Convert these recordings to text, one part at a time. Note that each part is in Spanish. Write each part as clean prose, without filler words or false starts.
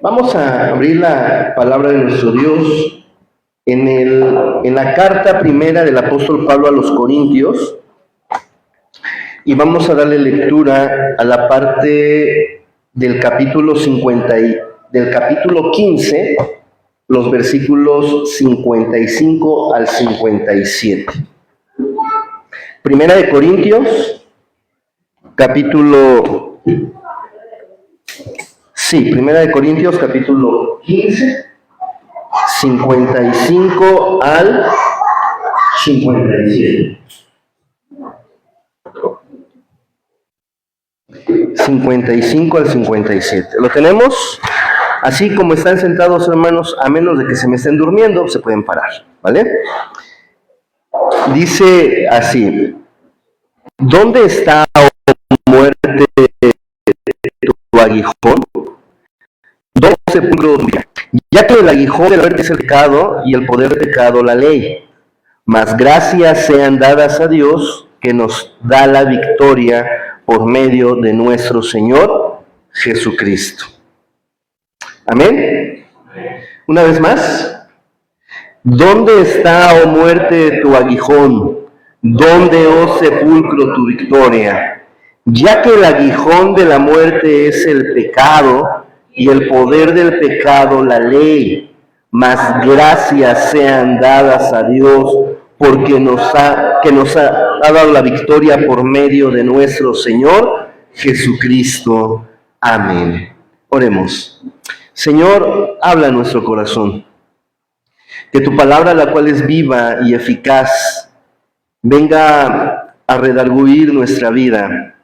Vamos a abrir la palabra de nuestro Dios en la carta primera del apóstol Pablo a los Corintios, y vamos a darle lectura a la parte del capítulo 15, los versículos 55 al 57. Primera de Corintios, Primera de Corintios, capítulo 15, 55 al 57. 55 al 57. ¿Lo tenemos? Así como están sentados, hermanos, a menos de que se me estén durmiendo, se pueden parar, ¿vale? Dice así: ¿dónde está, oh muerte, tu aguijón? ¿Dónde sepulcro tu vida? Ya que el aguijón de la muerte es el pecado, y el poder del pecado la ley. Mas gracias sean dadas a Dios, que nos da la victoria por medio de nuestro Señor Jesucristo. Amén. Una vez más. ¿Dónde está, oh muerte, tu aguijón? ¿Dónde, oh sepulcro, tu victoria? Ya que el aguijón de la muerte es el pecado, y el poder del pecado la ley. Mas gracias sean dadas a Dios, porque nos ha dado la victoria por medio de nuestro Señor Jesucristo. Amén. Oremos. Señor, habla a nuestro corazón. Que tu palabra, la cual es viva y eficaz, venga a redarguir nuestra vida,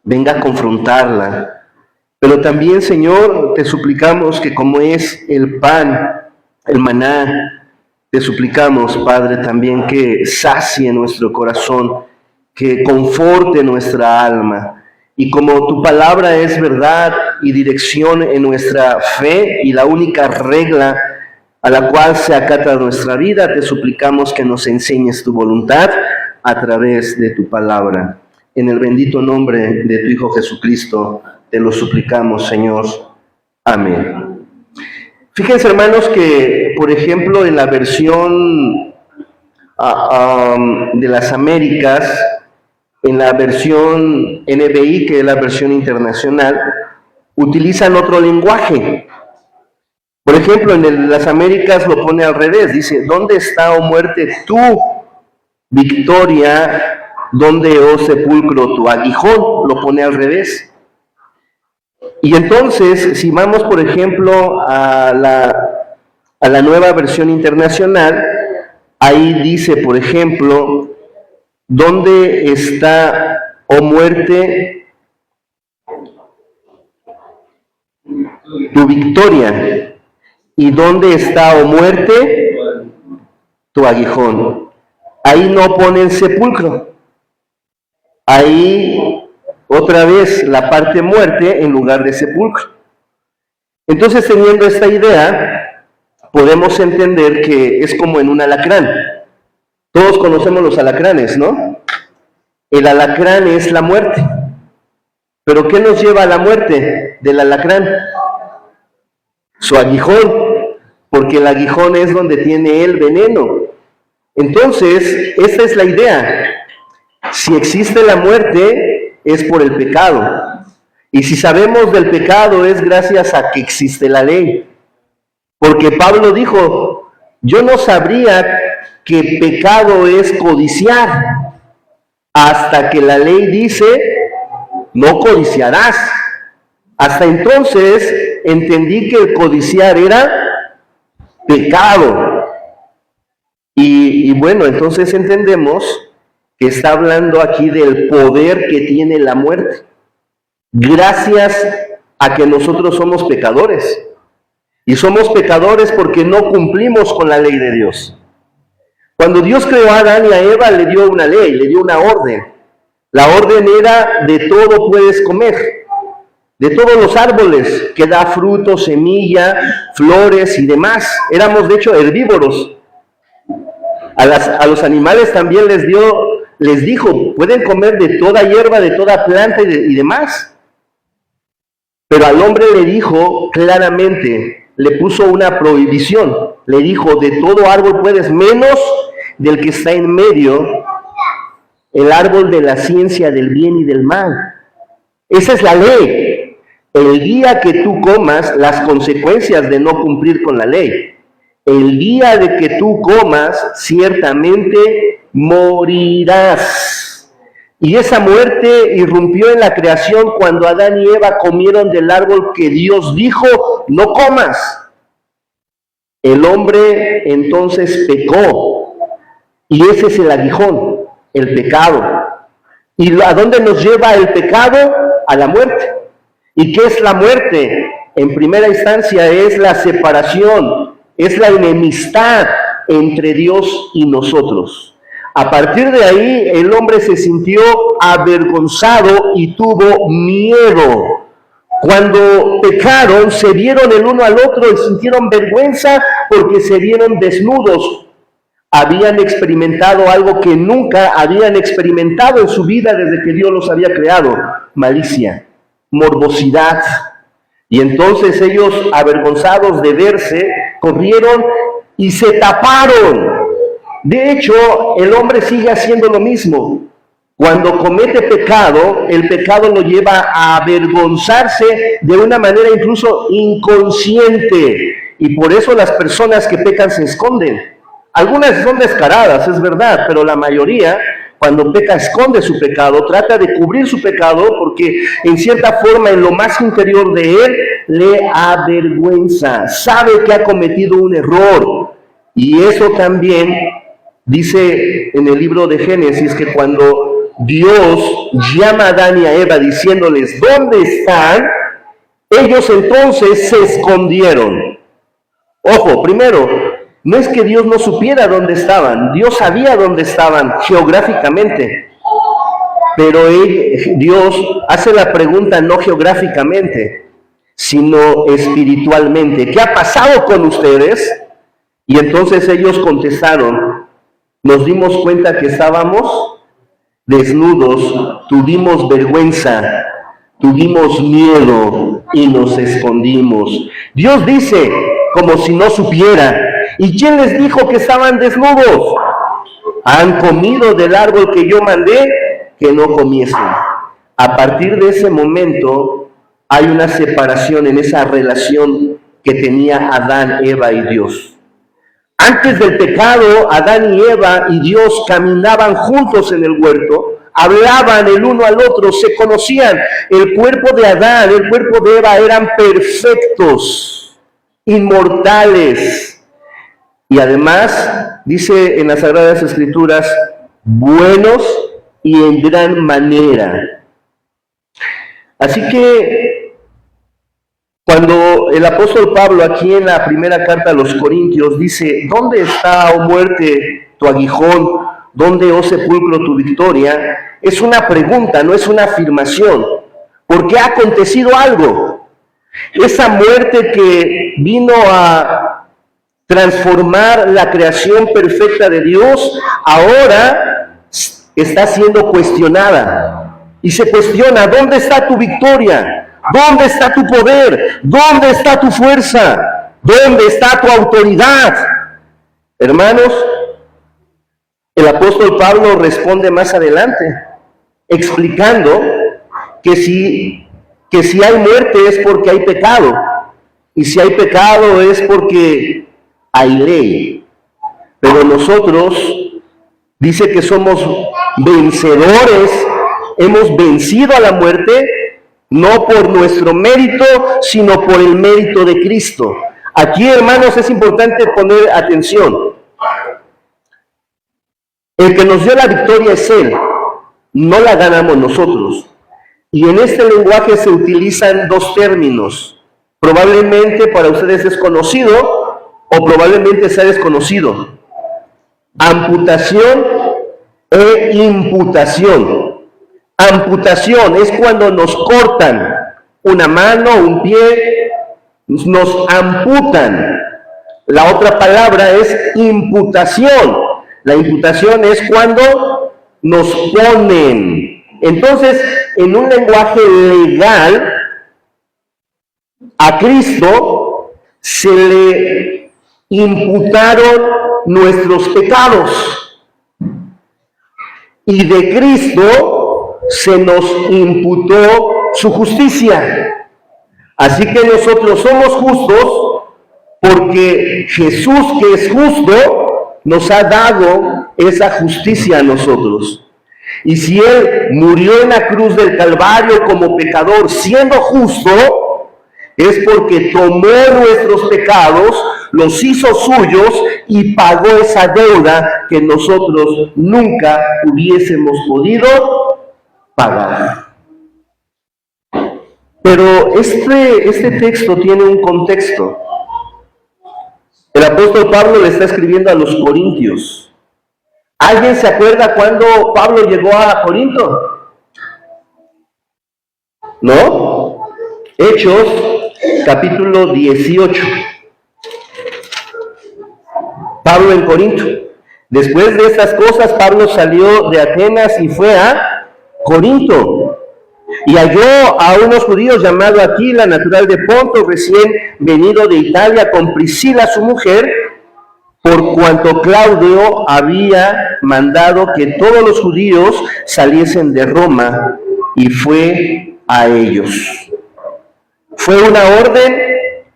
venga a confrontarla. Pero también, Señor, te suplicamos que como es el pan, el maná, te suplicamos, Padre, también que sacie nuestro corazón, que conforte nuestra alma. Y como tu palabra es verdad y dirección en nuestra fe y la única regla a la cual se acata nuestra vida, te suplicamos que nos enseñes tu voluntad a través de tu palabra. En el bendito nombre de tu Hijo Jesucristo, te lo suplicamos, Señor. Amén. Fíjense, hermanos, que, por ejemplo, en la versión de las Américas, en la versión NBI, que es la versión internacional, utilizan otro lenguaje. Por ejemplo, en las Américas lo pone al revés, dice: ¿dónde está, oh muerte, tu victoria? ¿Dónde, oh sepulcro, tu aguijón? Lo pone al revés. Y entonces, si vamos, por ejemplo, a la nueva versión internacional, ahí dice, por ejemplo: ¿dónde está, oh muerte, tu victoria? ¿Y dónde está, oh muerte, tu aguijón? Ahí no ponen sepulcro. Ahí otra vez la parte muerte en lugar de sepulcro. Entonces, teniendo esta idea, podemos entender que es como en un alacrán. Todos conocemos los alacranes, ¿no? El alacrán es la muerte. ¿Pero qué nos lleva a la muerte del alacrán? Su aguijón, porque el aguijón es donde tiene el veneno. Entonces, esta es la idea. Si existe la muerte, es por el pecado. Y si sabemos del pecado, es gracias a que existe la ley. Porque Pablo dijo: yo no sabría que pecado es codiciar, hasta que la ley dice: no codiciarás. Hasta entonces entendí que el codiciar era pecado. Y bueno, entonces entendemos que está hablando aquí del poder que tiene la muerte, gracias a que nosotros somos pecadores. Y somos pecadores porque no cumplimos con la ley de Dios. Cuando Dios creó a Adán y a Eva, le dio una ley, le dio una orden. La orden era: de todo puedes comer, de todos los árboles que da fruto, semilla, flores y demás. Éramos de hecho herbívoros. A los animales también les dijo: pueden comer de toda hierba, de toda planta y demás. Pero al hombre le dijo claramente, le puso una prohibición. Le dijo, de todo árbol puedes, menos del que está en medio, el árbol de la ciencia del bien y del mal. Esa es la ley. El día que tú comas, las consecuencias de no cumplir con la ley. El día de que tú comas, ciertamente morirás. Y esa muerte irrumpió en la creación cuando Adán y Eva comieron del árbol que Dios dijo, no comas. El hombre entonces pecó. Y ese es el aguijón, el pecado. ¿Y a dónde nos lleva el pecado? A la muerte. ¿Y qué es la muerte? En primera instancia es la separación, es la enemistad entre Dios y nosotros. A partir de ahí, el hombre se sintió avergonzado y tuvo miedo. Cuando pecaron, se vieron el uno al otro y sintieron vergüenza porque se vieron desnudos. Habían experimentado algo que nunca habían experimentado en su vida desde que Dios los había creado: malicia, morbosidad. Y entonces ellos, avergonzados de verse, corrieron y se taparon. De hecho, el hombre sigue haciendo lo mismo. Cuando comete pecado, el pecado lo lleva a avergonzarse de una manera incluso inconsciente. Y por eso las personas que pecan se esconden. Algunas son descaradas, es verdad, pero la mayoría, cuando peca, esconde su pecado, trata de cubrir su pecado porque en cierta forma en lo más interior de él le avergüenza, sabe que ha cometido un error. Y eso también dice en el libro de Génesis que cuando Dios llama a Adán y a Eva diciéndoles, ¿dónde están? Ellos entonces se escondieron. Ojo, primero, no es que Dios no supiera dónde estaban, Dios sabía dónde estaban geográficamente, pero Dios hace la pregunta no geográficamente, sino espiritualmente. ¿Qué ha pasado con ustedes? Y entonces ellos contestaron, nos dimos cuenta que estábamos desnudos, tuvimos vergüenza, tuvimos miedo y nos escondimos. Dios dice, como si no supiera, ¿y quién les dijo que estaban desnudos? Han comido del árbol que yo mandé que no comiesen. A partir de ese momento hay una separación en esa relación que tenía Adán, Eva y Dios. Antes del pecado, Adán y Eva y Dios caminaban juntos en el huerto, hablaban el uno al otro, se conocían. El cuerpo de Adán, el cuerpo de Eva eran perfectos, inmortales. Y además, dice en las Sagradas Escrituras, buenos y en gran manera. Así que, cuando el apóstol Pablo aquí en la primera carta a los Corintios dice, ¿dónde está, oh muerte, tu aguijón? ¿Dónde, oh sepulcro, tu victoria? Es una pregunta, no es una afirmación, porque ha acontecido algo. Esa muerte que vino a transformar la creación perfecta de Dios, ahora está siendo cuestionada. Y se cuestiona, ¿dónde está tu victoria? ¿Dónde está tu poder? ¿Dónde está tu fuerza? ¿Dónde está tu autoridad? Hermanos, el apóstol Pablo responde más adelante, explicando que si hay muerte es porque hay pecado. Y si hay pecado es porque hay ley. Pero nosotros, dice que somos vencedores, hemos vencido a la muerte, no por nuestro mérito, sino por el mérito de Cristo. Aquí, hermanos, es importante poner atención. El que nos dio la victoria es Él, no la ganamos nosotros. Y en este lenguaje se utilizan dos términos. Probablemente para ustedes es conocido o probablemente sea desconocido. Amputación e imputación. Amputación es cuando nos cortan una mano, un pie, nos amputan. La otra palabra es imputación. La imputación es cuando nos ponen. Entonces, en un lenguaje legal, A Cristo se le imputaron nuestros pecados y de Cristo se nos imputó su justicia. Así que nosotros somos justos porque Jesús, que es justo, nos ha dado esa justicia a nosotros. Y si Él murió en la cruz del Calvario como pecador, siendo justo, es porque tomó nuestros pecados, los hizo suyos y pagó esa deuda que nosotros nunca hubiésemos podido pagar. Pero este texto tiene un contexto. El apóstol Pablo le está escribiendo a los corintios. ¿Alguien se acuerda cuándo Pablo llegó a Corinto? ¿No? Hechos, capítulo 18. Pablo en Corinto. Después de estas cosas, Pablo salió de Atenas y fue a Corinto. Y halló a unos judíos llamado Aquila, natural de Ponto, recién venido de Italia, con Priscila su mujer, por cuanto Claudio había mandado que todos los judíos saliesen de Roma, y fue a ellos. Fue una orden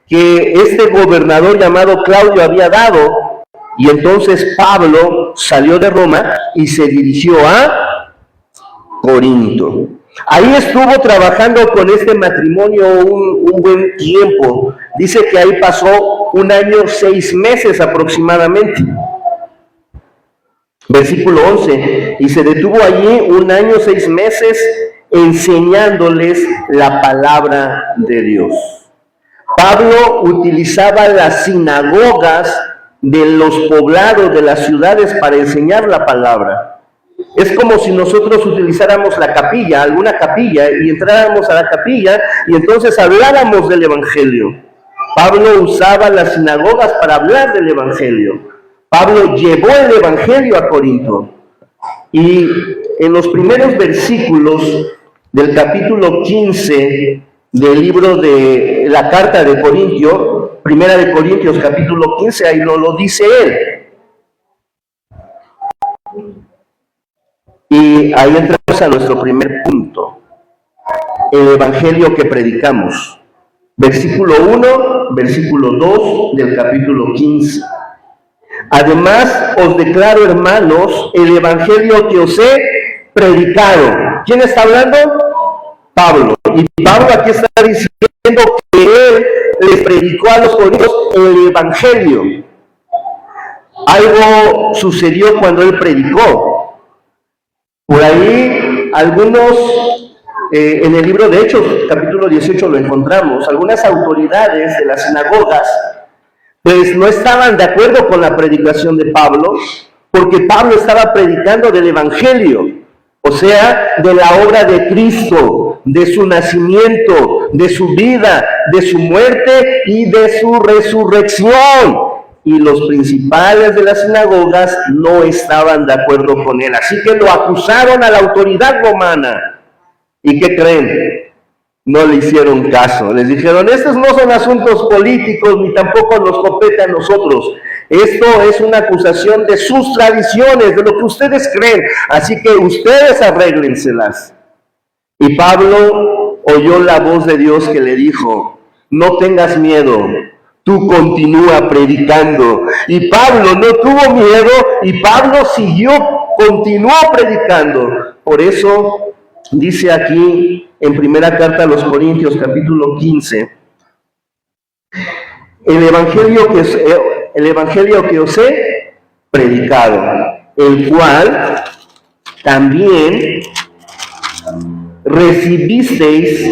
que este gobernador llamado Claudio había dado, y entonces Pablo salió de Roma y se dirigió a Corinto. Ahí estuvo trabajando con este matrimonio un buen tiempo. Dice que ahí pasó 1 año 6 meses aproximadamente. Versículo 11. Y se detuvo allí 1 año 6 meses enseñándoles la palabra de Dios. Pablo utilizaba las sinagogas de los poblados de las ciudades para enseñar la palabra. Es como si nosotros utilizáramos la capilla, alguna capilla, y entráramos a la capilla y entonces habláramos del Evangelio. Pablo usaba las sinagogas para hablar del Evangelio. Pablo llevó el Evangelio a Corinto. Y en los primeros versículos del capítulo 15 del libro de la carta de Corintios, Primera de Corintios capítulo 15, ahí lo dice él. Y ahí entramos a nuestro primer punto, el Evangelio que predicamos. Versículo 1, versículo 2 del capítulo 15. Además os declaro, hermanos, el Evangelio que os he predicado. ¿Quién está hablando? Pablo. Y Pablo aquí está diciendo que él les predicó a los corintios el Evangelio. Algo sucedió cuando él predicó. Por ahí algunos, en el libro de Hechos, capítulo 18 lo encontramos, algunas autoridades de las sinagogas, pues no estaban de acuerdo con la predicación de Pablo, porque Pablo estaba predicando del Evangelio, o sea, de la obra de Cristo, de su nacimiento, de su vida, de su muerte y de su resurrección. Y los principales de las sinagogas no estaban de acuerdo con él. Así que lo acusaron a la autoridad romana. ¿Y qué creen? No le hicieron caso. Les dijeron, estos no son asuntos políticos, ni tampoco nos compete a nosotros. Esto es una acusación de sus tradiciones, de lo que ustedes creen. Así que ustedes arréglenselas. Y Pablo oyó la voz de Dios que le dijo, no tengas miedo. Tú continúa predicando. Y Pablo no tuvo miedo y Pablo continuó predicando. Por eso dice aquí en primera carta a los Corintios, capítulo 15, el evangelio que os he predicado, el cual también recibisteis,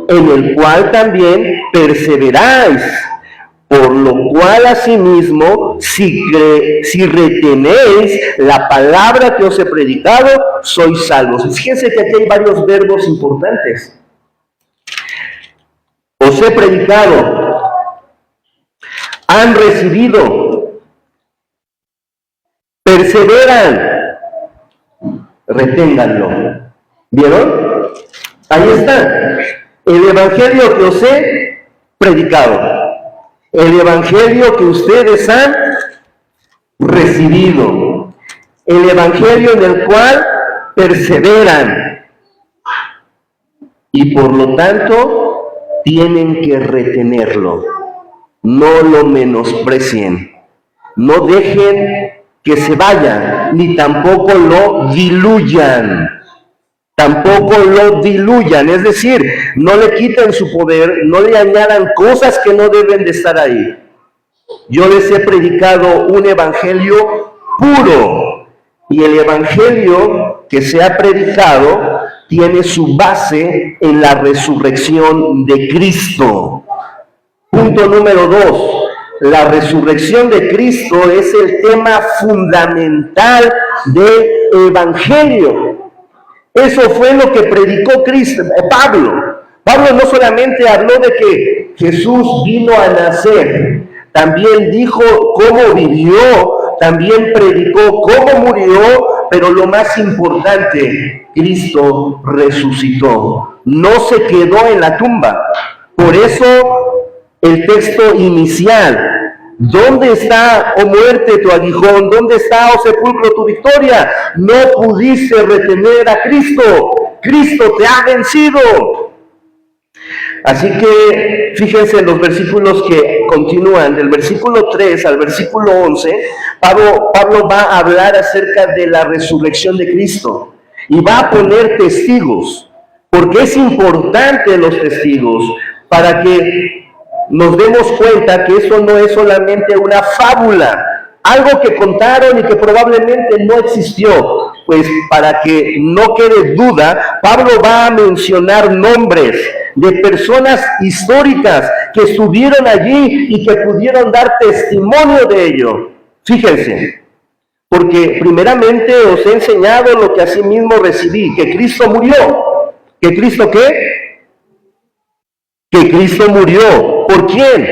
en el cual también perseveráis. Por lo cual, asimismo, si retenéis la palabra que os he predicado, sois salvos. Fíjense que aquí hay varios verbos importantes. Os he predicado, han recibido, perseveran, reténganlo. ¿Vieron? Ahí está. El evangelio que os he predicado, el evangelio que ustedes han recibido, el evangelio en el cual perseveran y por lo tanto tienen que retenerlo. No lo menosprecien, no dejen que se vaya, ni tampoco lo diluyan. Tampoco lo diluyan, es decir, no le quiten su poder, no le añadan cosas que no deben de estar ahí. Yo les he predicado un evangelio puro, y el evangelio que se ha predicado tiene su base en la resurrección de Cristo. Punto número 2. La resurrección de Cristo es el tema fundamental del evangelio. Eso fue lo que predicó Pablo. Pablo no solamente habló de que Jesús vino a nacer, también dijo cómo vivió, también predicó cómo murió, pero lo más importante, Cristo resucitó. No se quedó en la tumba. Por eso el texto inicial: ¿dónde está, oh muerte, tu aguijón? ¿Dónde está, oh sepulcro, tu victoria? No pudiste retener a Cristo. Cristo te ha vencido. Así que fíjense en los versículos que continúan, del versículo 3 al versículo 11, Pablo va a hablar acerca de la resurrección de Cristo y va a poner testigos, porque es importante los testigos para que nos demos cuenta que eso no es solamente una fábula, algo que contaron y que probablemente no existió. Pues para que no quede duda, Pablo va a mencionar nombres de personas históricas que estuvieron allí y que pudieron dar testimonio de ello. Fíjense, porque primeramente os he enseñado lo que asimismo recibí, que Cristo murió. ¿Que Cristo qué? Que Cristo murió. ¿Por quién?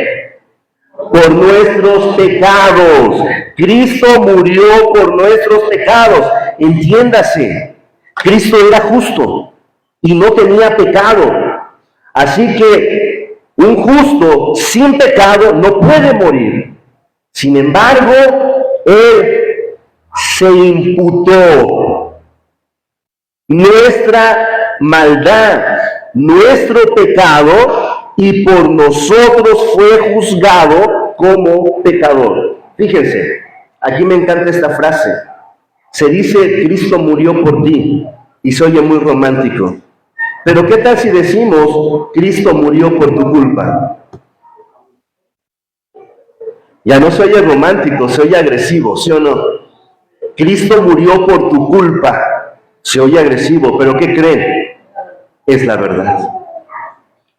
Por nuestros pecados. Cristo murió por nuestros pecados. Entiéndase, Cristo era justo y no tenía pecado. Así que un justo sin pecado no puede morir. Sin embargo, Él se imputó nuestra maldad, nuestro pecado, y por nosotros fue juzgado como pecador. Fíjense, aquí me encanta esta frase. Se dice, Cristo murió por ti, y se oye muy romántico. Pero ¿qué tal si decimos, Cristo murió por tu culpa? Ya no se oye romántico, se oye agresivo, ¿sí o no? Cristo murió por tu culpa. Se oye agresivo, pero ¿qué creen? Es la verdad.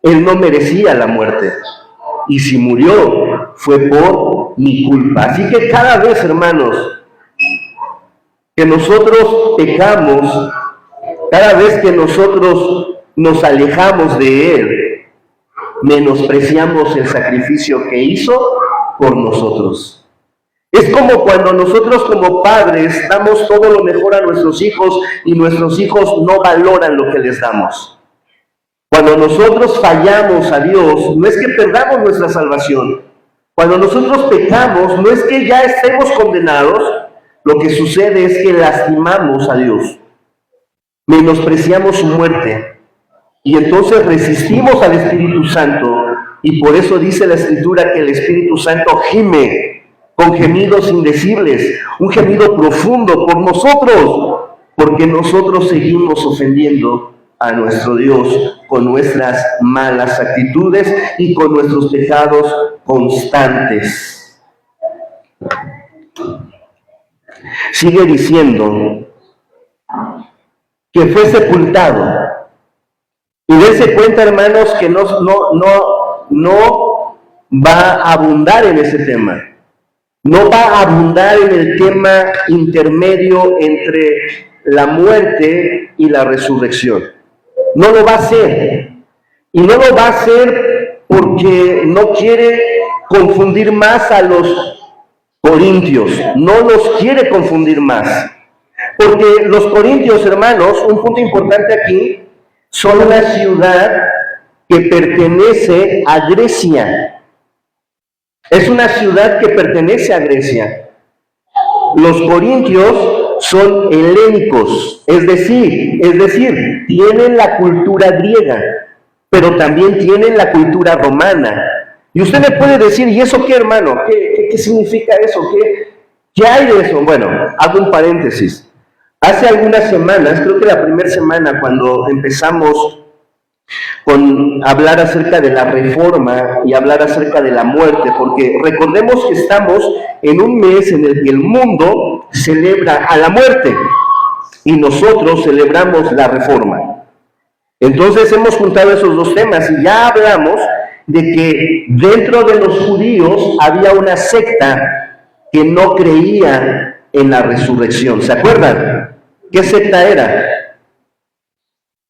Él no merecía la muerte. Y si murió, fue por mi culpa. Así que cada vez, hermanos, que nosotros pecamos, cada vez que nosotros nos alejamos de Él, menospreciamos el sacrificio que hizo por nosotros. Es como cuando nosotros como padres damos todo lo mejor a nuestros hijos y nuestros hijos no valoran lo que les damos. Cuando nosotros fallamos a Dios, no es que perdamos nuestra salvación. Cuando nosotros pecamos, no es que ya estemos condenados. Lo que sucede es que lastimamos a Dios, menospreciamos su muerte, y entonces resistimos al Espíritu Santo, y por eso dice la Escritura que el Espíritu Santo gime con gemidos indecibles, un gemido profundo por nosotros, porque nosotros seguimos ofendiendo a nuestro Dios con nuestras malas actitudes y con nuestros pecados constantes. Sigue diciendo que fue sepultado. Y dense cuenta, hermanos, que no va a abundar en ese tema. No va a abundar en el tema intermedio entre la muerte y la resurrección. No lo va a hacer. Y no lo va a hacer porque no quiere confundir más a los corintios, no los quiere confundir más, porque los corintios, hermanos, un punto importante aquí, son una ciudad que pertenece a Grecia. Es una ciudad que pertenece a Grecia. Los corintios son helénicos, es decir, tienen la cultura griega, pero también tienen la cultura romana. Y usted me puede decir, ¿y eso qué, hermano? ¿Qué significa eso? ¿Qué hay de eso? Bueno, hago un paréntesis. Hace algunas semanas, creo que la primera semana, cuando empezamos con hablar acerca de la reforma y hablar acerca de la muerte, porque recordemos que estamos en un mes en el que el mundo celebra a la muerte y nosotros celebramos la reforma. Entonces hemos juntado esos dos temas y ya hablamos de que dentro de los judíos había una secta que no creía en la resurrección. ¿Se acuerdan? ¿Qué secta era?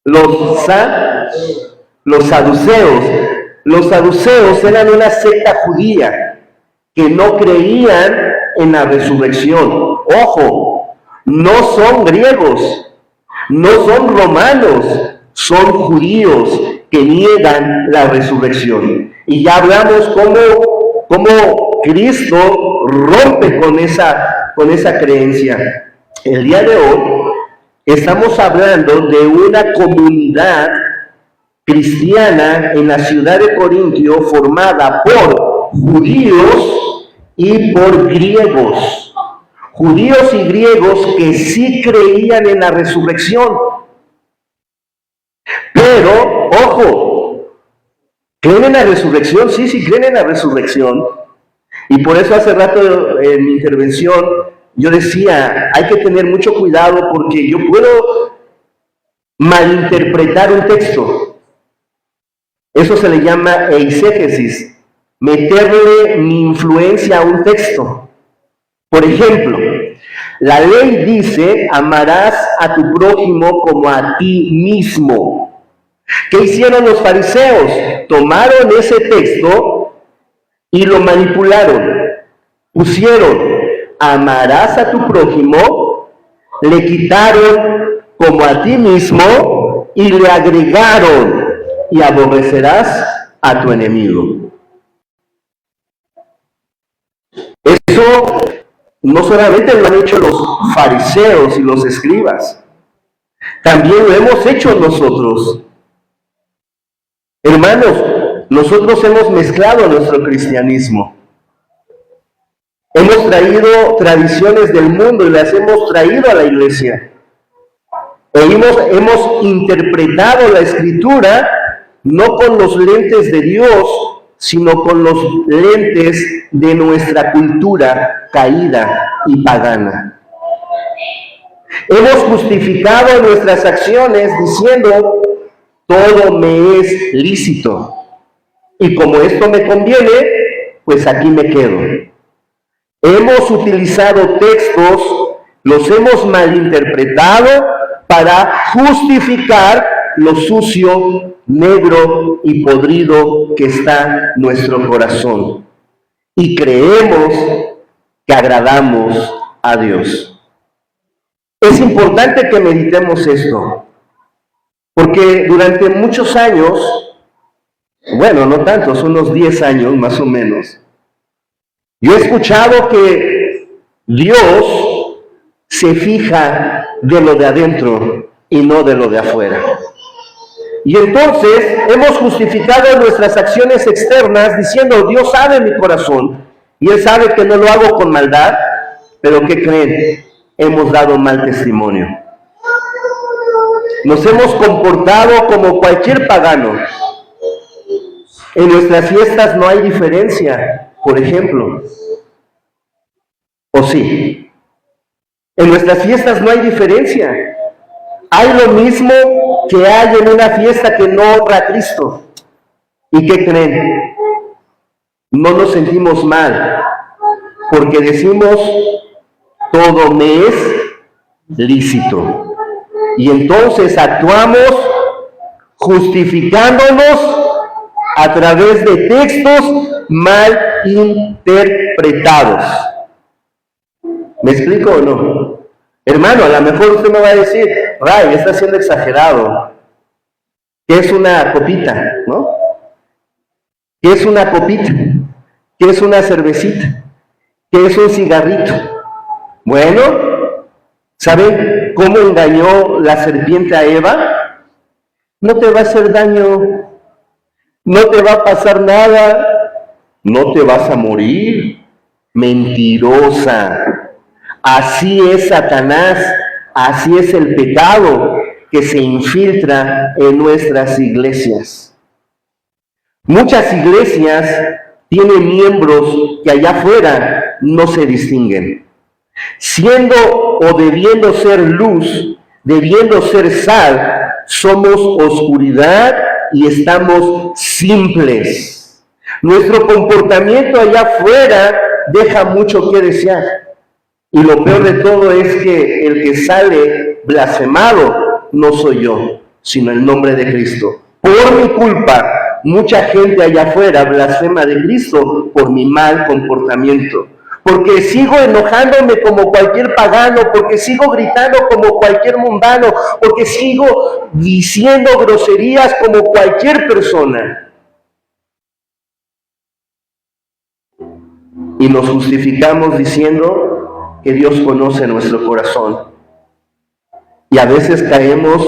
Los saduceos. Los saduceos eran una secta judía que no creían en la resurrección. Ojo, no son griegos, no son romanos, son judíos que niegan la resurrección. Y ya hablamos cómo Cristo rompe con esa creencia. El día de hoy estamos hablando de una comunidad cristiana en la ciudad de Corintio formada por judíos y por griegos. Judíos y griegos que sí creían en la resurrección. Pero, ojo, ¿creen en la resurrección? Sí, creen en la resurrección. Y por eso hace rato en mi intervención yo decía, hay que tener mucho cuidado porque yo puedo malinterpretar un texto. Eso se le llama eisegesis, meterle mi influencia a un texto. Por ejemplo, la ley dice, amarás a tu prójimo como a ti mismo. ¿Qué hicieron los fariseos? Tomaron ese texto y lo manipularon. Pusieron, amarás a tu prójimo, le quitaron como a ti mismo y le agregaron, y aborrecerás a tu enemigo. Eso no solamente lo han hecho los fariseos y los escribas, también lo hemos hecho nosotros. Hermanos, nosotros hemos mezclado nuestro cristianismo. Hemos traído tradiciones del mundo y las hemos traído a la iglesia. Hemos interpretado la Escritura no con los lentes de Dios, sino con los lentes de nuestra cultura caída y pagana. Hemos justificado nuestras acciones diciendo, todo me es lícito. Y como esto me conviene, pues aquí me quedo. Hemos utilizado textos, los hemos malinterpretado para justificar lo sucio, negro y podrido que está nuestro corazón. Y creemos que agradamos a Dios. Es importante que meditemos esto, porque durante muchos años, bueno, no tantos, unos 10 años más o menos, yo he escuchado que Dios se fija de lo de adentro y no de lo de afuera. Y entonces hemos justificado nuestras acciones externas diciendo, Dios sabe mi corazón y Él sabe que no lo hago con maldad, pero ¿qué creen? Hemos dado mal testimonio. Nos hemos comportado como cualquier pagano. En nuestras fiestas no hay diferencia, por ejemplo. ¿O sí? En nuestras fiestas no hay diferencia. Hay lo mismo que hay en una fiesta que no honra a Cristo. ¿Y qué creen? No nos sentimos mal, porque decimos, todo me es lícito. Y entonces actuamos justificándonos a través de textos mal interpretados. ¿Me explico o no? Hermano, a lo mejor usted me va a decir, Ray, está siendo exagerado. ¿Qué es una copita, no? ¿Qué es una copita? ¿Qué es una cervecita? ¿Qué es un cigarrito? Bueno, ¿saben cómo engañó la serpiente a Eva? No te va a hacer daño, no te va a pasar nada, no te vas a morir. Mentirosa. Así es Satanás, así es el pecado que se infiltra en nuestras iglesias. Muchas iglesias tienen miembros que allá afuera no se distinguen. Siendo o debiendo ser luz, debiendo ser sal, somos oscuridad y estamos simples. Nuestro comportamiento allá afuera deja mucho que desear. Y lo peor de todo es que el que sale blasfemado no soy yo, sino el nombre de Cristo. Por mi culpa, mucha gente allá afuera blasfema de Cristo por mi mal comportamiento. Porque sigo enojándome como cualquier pagano, porque sigo gritando como cualquier mundano, porque sigo diciendo groserías como cualquier persona. Y nos justificamos diciendo que Dios conoce nuestro corazón. Y a veces caemos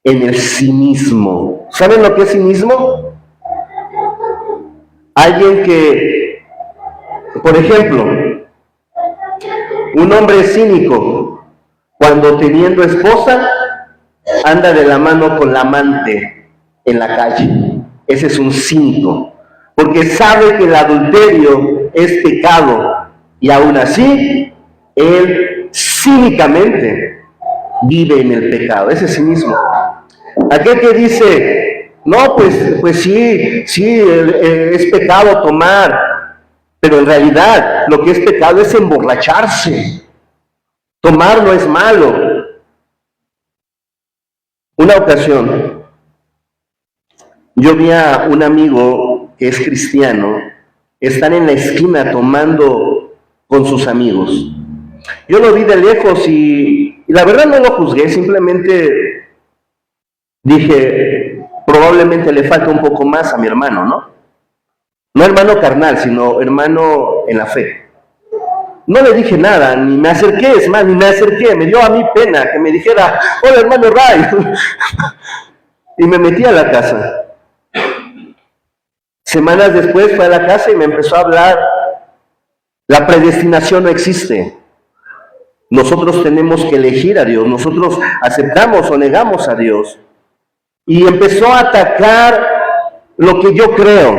en el cinismo. ¿Saben lo que es cinismo? Alguien que, por ejemplo, un hombre cínico, cuando teniendo esposa, anda de la mano con la amante en la calle. Ese es un cínico, porque sabe que el adulterio es pecado, y aún así, él cínicamente vive en el pecado. Ese es cinismo. Aquel que dice, no, pues sí, es pecado tomar, pero en realidad lo que es pecado es emborracharse. Tomar no es malo. Una ocasión, yo vi a un amigo que es cristiano, estar en la esquina tomando con sus amigos. Yo lo vi de lejos y la verdad no lo juzgué, simplemente dije, probablemente le falta un poco más a mi hermano, ¿no? No hermano carnal, sino hermano en la fe. No le dije nada, ni me acerqué, es más, ni me acerqué, me dio a mí pena que me dijera, hola hermano Ray, y me metí a la casa. Semanas después fue a la casa y me empezó a hablar, la predestinación no existe. Nosotros tenemos que elegir a Dios, nosotros aceptamos o negamos a Dios. Y empezó a atacar lo que yo creo,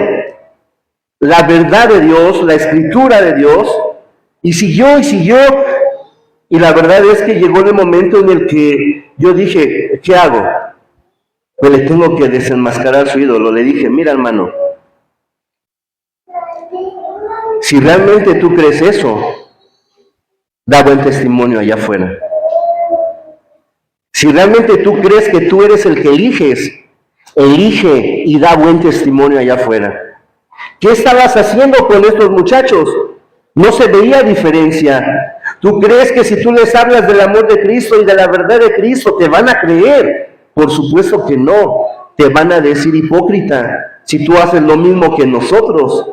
la verdad de Dios, la escritura de Dios, y siguió, y la verdad es que llegó el momento en el que yo dije, ¿qué hago? Pues le tengo que desenmascarar su ídolo. Le dije, mira hermano, si realmente tú crees eso, da buen testimonio allá afuera. Si realmente tú crees que tú eres el que eliges, elige y da buen testimonio allá afuera. ¿Qué estabas haciendo con estos muchachos? No se veía diferencia. ¿Tú crees que si tú les hablas del amor de Cristo y de la verdad de Cristo, te van a creer? Por supuesto que no. Te van a decir hipócrita si tú haces lo mismo que nosotros.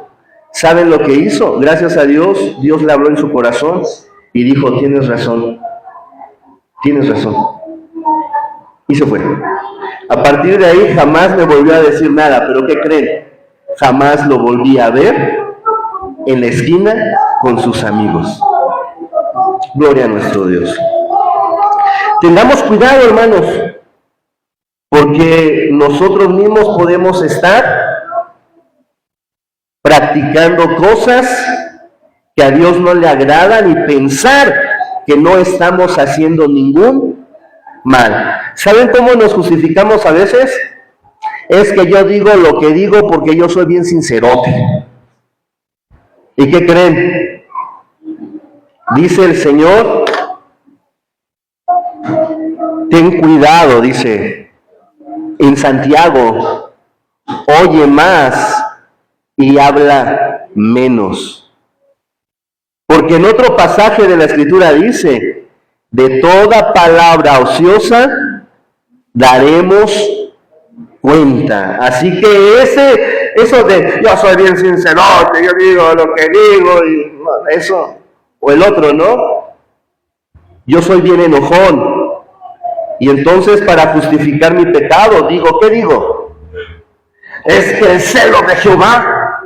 ¿Saben lo que hizo? Gracias a Dios, Dios le habló en su corazón y dijo, tienes razón, tienes razón. Y se fue. A partir de ahí jamás me volvió a decir nada, pero ¿qué creen? Jamás lo volví a ver en la esquina con sus amigos. Gloria a nuestro Dios. Tengamos cuidado, hermanos, porque nosotros mismos podemos estar practicando cosas que a Dios no le agradan y pensar que no estamos haciendo ningún mal. ¿Saben cómo nos justificamos a veces? Es que yo digo lo que digo porque yo soy bien sincerote. ¿Y qué creen? Dice el Señor, ten cuidado, dice en Santiago, oye más y habla menos. Porque en otro pasaje de la Escritura dice, de toda palabra ociosa daremos cuenta. Así que eso de yo soy bien sincerote, yo digo lo que digo, y eso, o el otro, ¿no? Yo soy bien enojón. Y entonces para justificar mi pecado, digo, ¿qué digo? Es que el celo de Jehová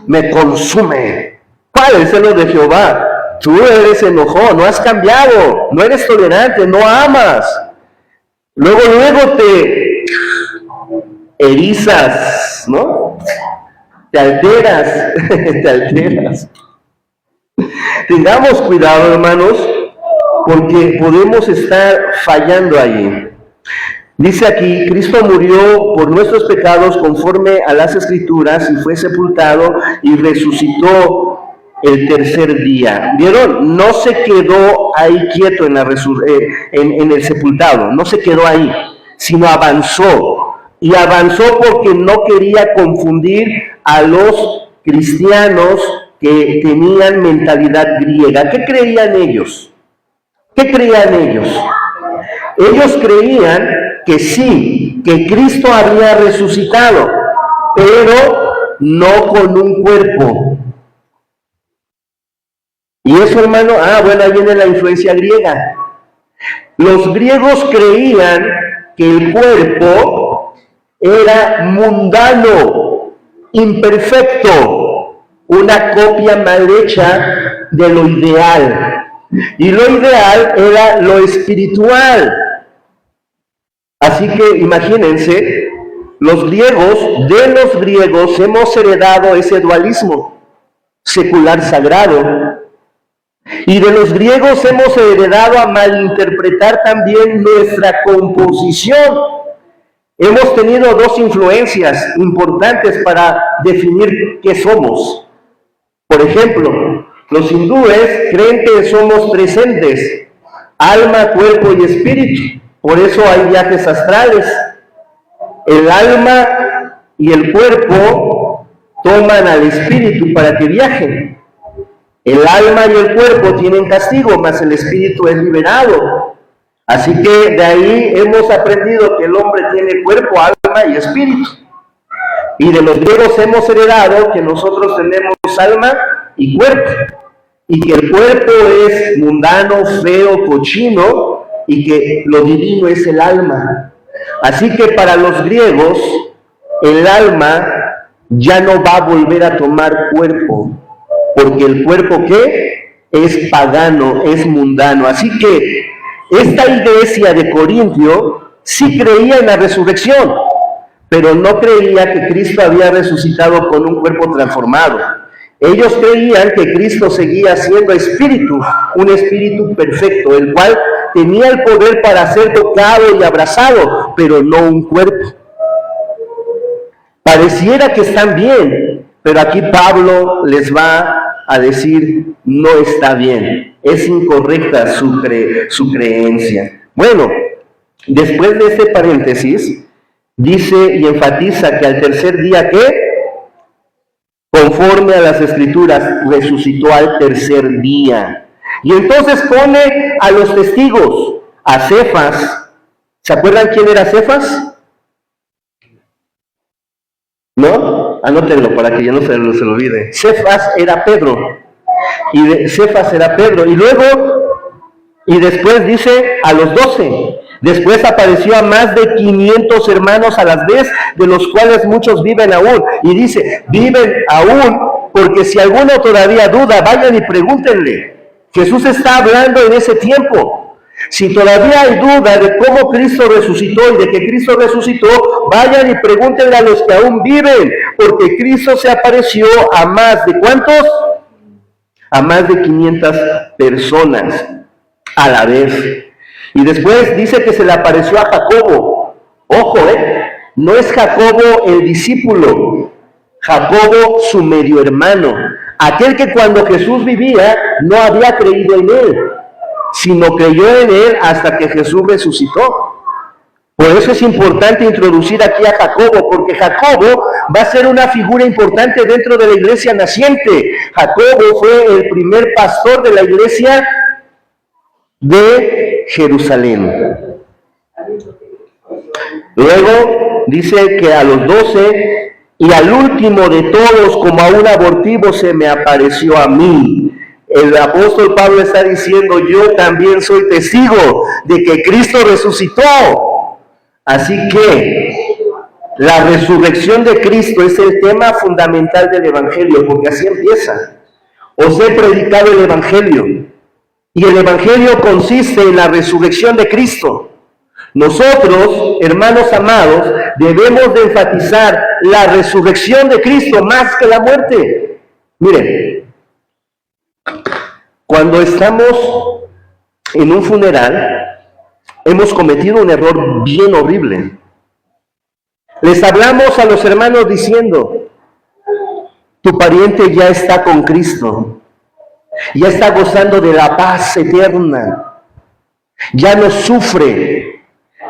me consume. ¿Cuál es el celo de Jehová? Tú eres enojón, no has cambiado, no eres tolerante, no amas. Luego te erizas, ¿no? Te alteras, te alteras. Tengamos cuidado, hermanos, porque podemos estar fallando allí. Dice aquí, Cristo murió por nuestros pecados conforme a las Escrituras y fue sepultado y resucitó el tercer día. ¿Vieron? No se quedó ahí quieto en el sepultado, no se quedó ahí, sino avanzó. Y avanzó porque no quería confundir a los cristianos que tenían mentalidad griega. ¿Qué creían ellos? ¿Qué creían ellos? Ellos creían que sí, que Cristo había resucitado, pero no con un cuerpo. Y eso, hermano, bueno, ahí viene la influencia griega. Los griegos creían que el cuerpo era mundano, imperfecto, una copia mal hecha de lo ideal. Y lo ideal era lo espiritual. Así que imagínense, de los griegos hemos heredado ese dualismo secular sagrado. Y de los griegos hemos heredado a malinterpretar también nuestra composición. Hemos tenido dos influencias importantes para definir qué somos. Por ejemplo, los hindúes creen que somos tres entes: alma, cuerpo y espíritu. Por eso hay viajes astrales. El alma y el cuerpo toman al espíritu para que viajen. El alma y el cuerpo tienen castigo, mas el espíritu es liberado. Así que de ahí hemos aprendido que el hombre tiene cuerpo, alma y espíritu. Y de los griegos hemos heredado que nosotros tenemos alma y cuerpo. Y que el cuerpo es mundano, feo, cochino, y que lo divino es el alma. Así que para los griegos, el alma ya no va a volver a tomar cuerpo, porque el cuerpo, ¿qué? Es pagano, es mundano. Así que esta iglesia de Corintio sí creía en la resurrección, pero no creía que Cristo había resucitado con un cuerpo transformado. Ellos creían que Cristo seguía siendo espíritu, un espíritu perfecto, el cual tenía el poder para ser tocado y abrazado, pero no un cuerpo. Pareciera que están bien, pero aquí Pablo les va a decir, no está bien, es incorrecta su creencia. Bueno, después de este paréntesis, dice y enfatiza que al tercer día, ¿qué? Conforme a las Escrituras, resucitó al tercer día. Y entonces pone a los testigos, a Cefas. ¿Se acuerdan quién era Cefas? ¿No? Anótenlo para que ya no se lo olvide. Cefas era Pedro. Cefas era Pedro. Y después dice a los 12. Después apareció a más de 500 hermanos a la vez, de los cuales muchos viven aún. Y dice, viven aún, porque si alguno todavía duda, vayan y pregúntenle. Jesús está hablando en ese tiempo. Si todavía hay duda de cómo Cristo resucitó y de que Cristo resucitó, vayan y pregúntenle a los que aún viven, porque Cristo se apareció a más de ¿cuántos? A más de 500 personas a la vez. Y después dice que se le apareció a Jacobo. Ojo, no es Jacobo el discípulo, Jacobo su medio hermano, aquel que cuando Jesús vivía no había creído en él, sino creyó en él hasta que Jesús resucitó. Por eso es importante introducir aquí a Jacobo, porque Jacobo va a ser una figura importante dentro de la iglesia naciente. Jacobo fue el primer pastor de la iglesia de Jerusalén. Luego dice que a los 12, y al último de todos, como a un abortivo, se me apareció a mí. El apóstol Pablo está diciendo, yo también soy testigo de que Cristo resucitó. Así que la resurrección de Cristo es el tema fundamental del Evangelio, porque así empieza. Os he predicado el Evangelio, y el Evangelio consiste en la resurrección de Cristo. Nosotros, hermanos amados, debemos de enfatizar la resurrección de Cristo más que la muerte. Miren, cuando estamos en un funeral, hemos cometido un error bien horrible. Les hablamos a los hermanos diciendo, tu pariente ya está con Cristo, ya está gozando de la paz eterna, ya no sufre.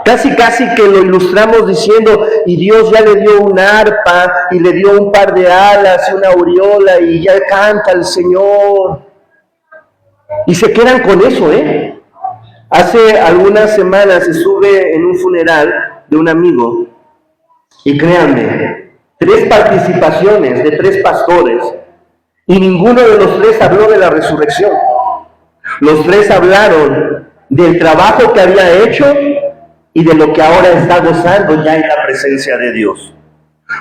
Casi que lo ilustramos diciendo, y Dios ya le dio un arpa, y le dio un par de alas, y una aureola, y ya canta el Señor. Y se quedan con eso, ¿eh? Hace algunas semanas estuve en un funeral de un amigo, y créanme, 3 participaciones de 3 pastores, y ninguno de los 3 habló de la resurrección. Los 3 hablaron del trabajo que había hecho, y de lo que ahora está gozando ya en la presencia de Dios.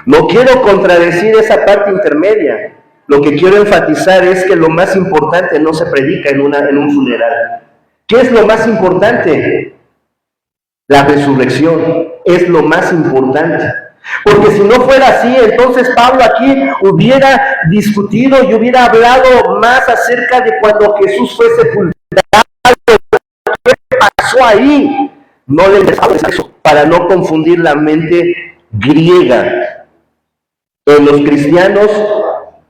No quiero contradecir esa parte intermedia. Lo que quiero enfatizar es que lo más importante no se predica en un funeral. ¿Qué es lo más importante? La resurrección es lo más importante. Porque si no fuera así, entonces Pablo aquí hubiera discutido y hubiera hablado más acerca de cuando Jesús fue sepultado. ¿Qué pasó ahí? No le interesaba eso, para no confundir la mente griega en los cristianos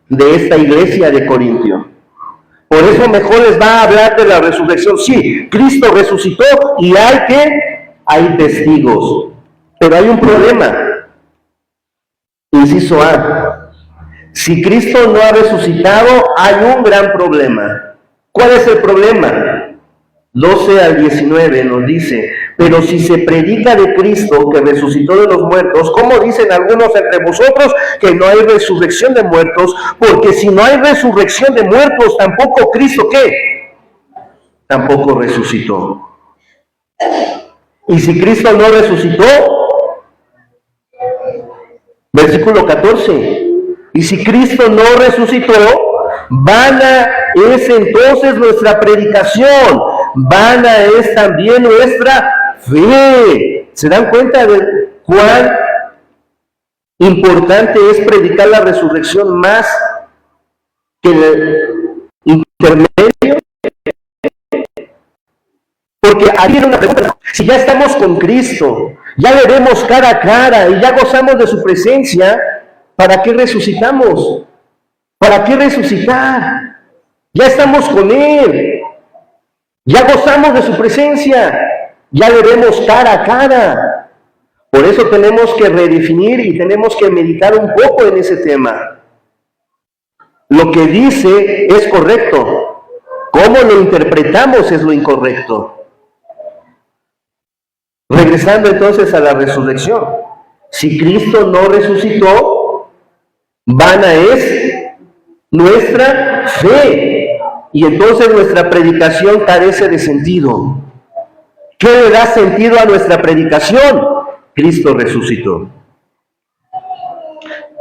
de esta iglesia de Corintio. Por eso mejor les va a hablar de la resurrección. Sí, Cristo resucitó y hay testigos. Pero hay un problema. Inciso A. Si Cristo no ha resucitado, hay un gran problema. ¿Cuál es el problema? 12 al 19 nos dice, pero si se predica de Cristo que resucitó de los muertos, ¿cómo dicen algunos entre vosotros que no hay resurrección de muertos? Porque si no hay resurrección de muertos, tampoco Cristo, ¿qué? Tampoco resucitó. Y si Cristo no resucitó, versículo 14, y si Cristo no resucitó, vana es entonces nuestra predicación, vana es también nuestra fe. ¿Se dan cuenta de cuán importante es predicar la resurrección más que el intermedio? Porque ahí viene una pregunta. Si ya estamos con Cristo, ya le vemos cara a cara y ya gozamos de su presencia, ¿para qué resucitamos? ¿Para qué resucitar? Ya estamos con Él. Ya gozamos de su presencia. Ya le vemos cara a cara. Por eso tenemos que redefinir y tenemos que meditar un poco en ese tema. Lo que dice es correcto. ¿Cómo lo interpretamos es lo incorrecto? Regresando entonces a la resurrección. Si Cristo no resucitó, vana es nuestra fe. Y entonces nuestra predicación carece de sentido. ¿Qué le da sentido a nuestra predicación? Cristo resucitó.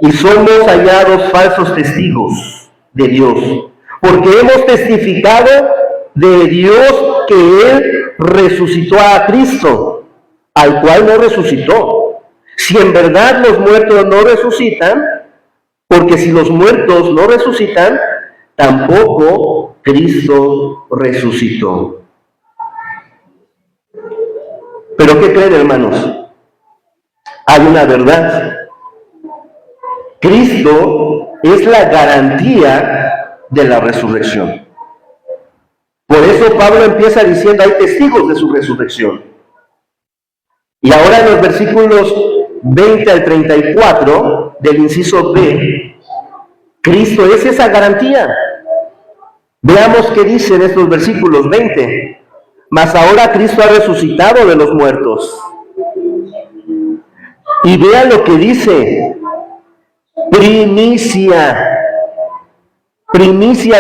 Y somos hallados falsos testigos de Dios, porque hemos testificado de Dios que Él resucitó a Cristo, al cual no resucitó. Si en verdad los muertos no resucitan, porque si los muertos no resucitan, tampoco Cristo resucitó. ¿Pero qué creen, hermanos? Hay una verdad. Cristo es la garantía de la resurrección. Por eso Pablo empieza diciendo, hay testigos de su resurrección. Y ahora en los versículos 20 al 34 del inciso B, Cristo es esa garantía. Veamos qué dicen estos versículos 20. Mas ahora Cristo ha resucitado de los muertos. Y vea lo que dice, primicia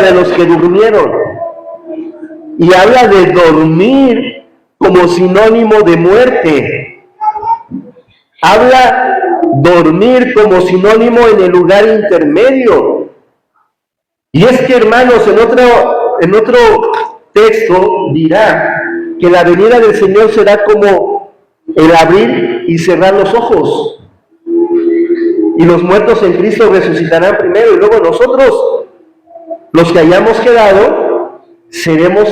de los que durmieron. Y habla de dormir como sinónimo de muerte. Habla dormir como sinónimo en el lugar intermedio. Y es que, hermanos, en otro texto dirá que la venida del Señor será como el abrir y cerrar los ojos. Y los muertos en Cristo resucitarán primero, y luego nosotros, los que hayamos quedado, seremos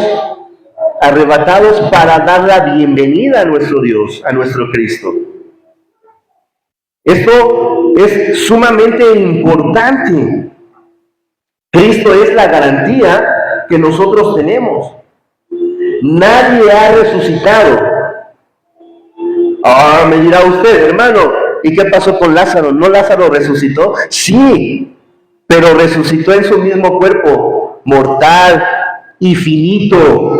arrebatados para dar la bienvenida a nuestro Dios, a nuestro Cristo. Esto es sumamente importante. Cristo es la garantía que nosotros tenemos. Nadie ha resucitado. Me dirá usted, hermano, ¿y qué pasó con Lázaro? ¿No Lázaro resucitó? Sí, pero resucitó en su mismo cuerpo, mortal y finito.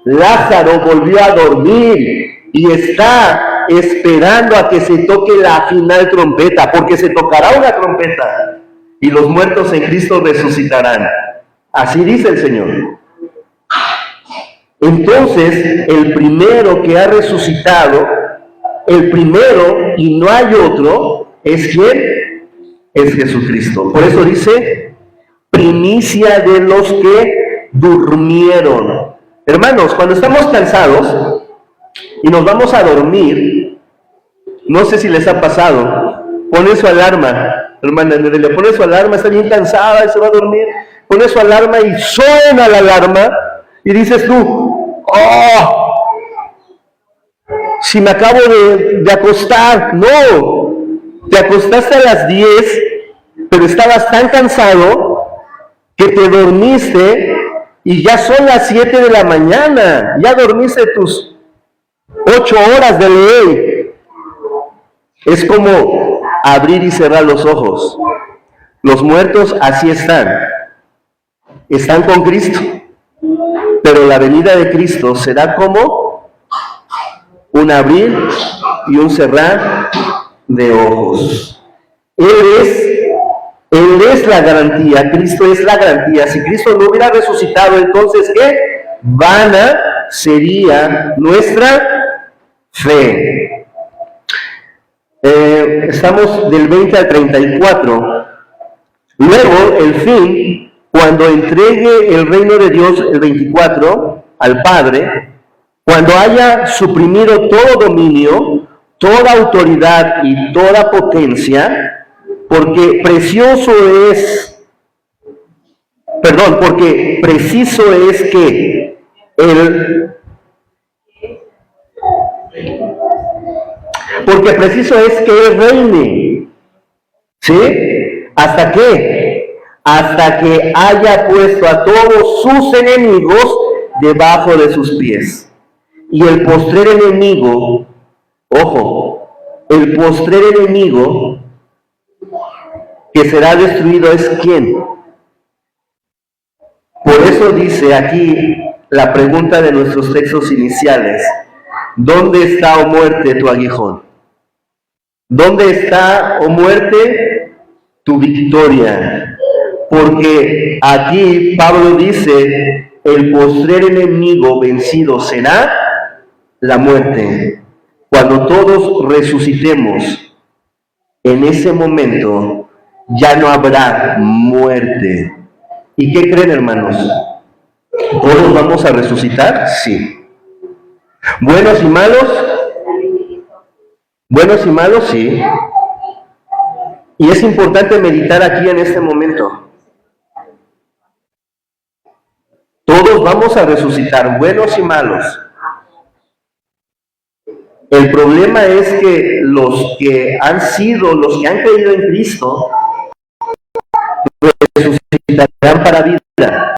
Lázaro volvió a dormir y está esperando a que se toque la final trompeta, porque se tocará una trompeta y los muertos en Cristo resucitarán. Así dice el Señor. Entonces, el primero que ha resucitado, el primero y no hay otro, ¿es quién? Es Jesucristo. Por eso dice, primicia de los que durmieron. Hermanos, cuando estamos cansados y nos vamos a dormir, no sé si les ha pasado, pone su alarma, hermana, le pone su alarma, está bien cansada y se va a dormir, pone su alarma y suena la alarma y dices tú, si me acabo de acostar. No, te acostaste a las 10, pero estabas tan cansado que te dormiste y ya son las 7 de la mañana, ya dormiste tus 8 horas de ley. Es como abrir y cerrar los ojos. Los muertos así están con Cristo, pero la venida de Cristo será como un abrir y un cerrar de ojos. Él es la garantía, Cristo es la garantía. Si Cristo no hubiera resucitado, entonces ¿qué? Vana sería nuestra fe. Estamos del 20 al 34. Luego, el fin, cuando entregue el reino de Dios, el 24, al Padre, cuando haya suprimido todo dominio, toda autoridad y toda potencia, porque preciso es que Él reine. ¿Sí? ¿Hasta qué? Hasta que haya puesto a todos sus enemigos debajo de sus pies. Y el postrer enemigo, el postrer enemigo que será destruido es ¿quién? Por eso dice aquí la pregunta de nuestros textos iniciales: ¿dónde está, oh muerte, tu aguijón? ¿Dónde está, oh muerte, tu victoria? Porque aquí Pablo dice, el postrer enemigo vencido será la muerte. Cuando todos resucitemos, en ese momento ya no habrá muerte. ¿Y qué creen, hermanos? ¿Todos vamos a resucitar? Sí. ¿Buenos y malos? Buenos y malos, sí. Y es importante meditar aquí en este momento. Todos vamos a resucitar, buenos y malos. El problema es que los que han creído en Cristo, resucitarán para vida.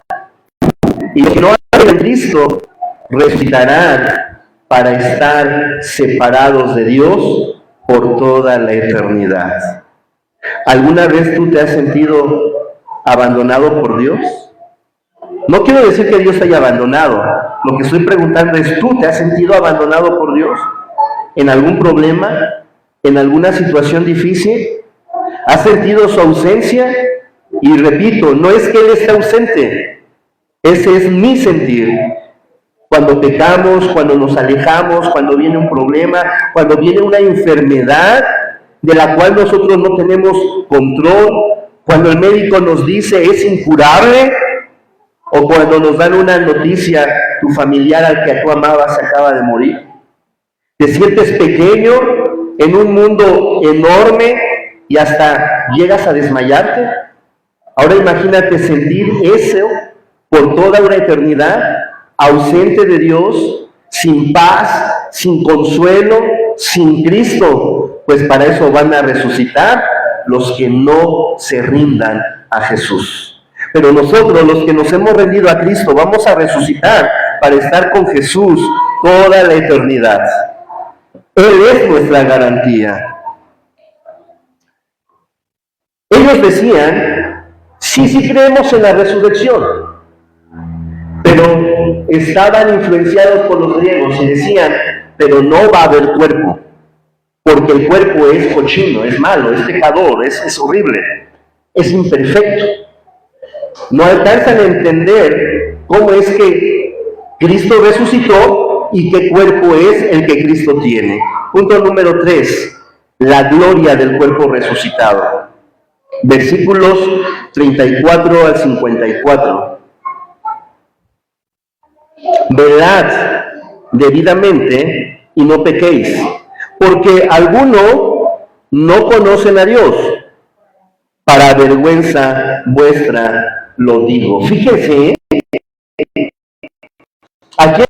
Y los que no han creído en Cristo, resucitarán para estar separados de Dios por toda la eternidad. ¿Alguna vez tú te has sentido abandonado por Dios? No quiero decir que Dios te haya abandonado. Lo que estoy preguntando es, ¿tú te has sentido abandonado por Dios? ¿En algún problema? en alguna situación difícil? ¿Ha sentido su ausencia? Y repito, no es que Él esté ausente, ese es mi sentir. Cuando pecamos, cuando nos alejamos, cuando viene un problema, cuando viene una enfermedad de la cual nosotros no tenemos control, cuando el médico nos dice es incurable, o cuando nos dan una noticia, tu familiar al que tú amabas se acaba de morir. Te sientes pequeño en un mundo enorme y hasta llegas a desmayarte. Ahora imagínate sentir eso por toda una eternidad, ausente de Dios, sin paz, sin consuelo, sin Cristo. Pues para eso van a resucitar los que no se rindan a Jesús. Pero nosotros, los que nos hemos rendido a Cristo, vamos a resucitar para estar con Jesús toda la eternidad. Él es nuestra garantía. Ellos decían, sí creemos en la resurrección, pero estaban influenciados por los griegos y decían, pero no va a haber cuerpo, porque el cuerpo es cochino, es malo, es pecador, es horrible, es imperfecto. No alcanzan a entender cómo es que Cristo resucitó y qué cuerpo es el que Cristo tiene. Punto número 3, la gloria del cuerpo resucitado. Versículos 34 al 54. Velad debidamente y no pequéis, porque algunos no conocen a Dios. Para vergüenza vuestra lo digo. Fíjense, ¿a quién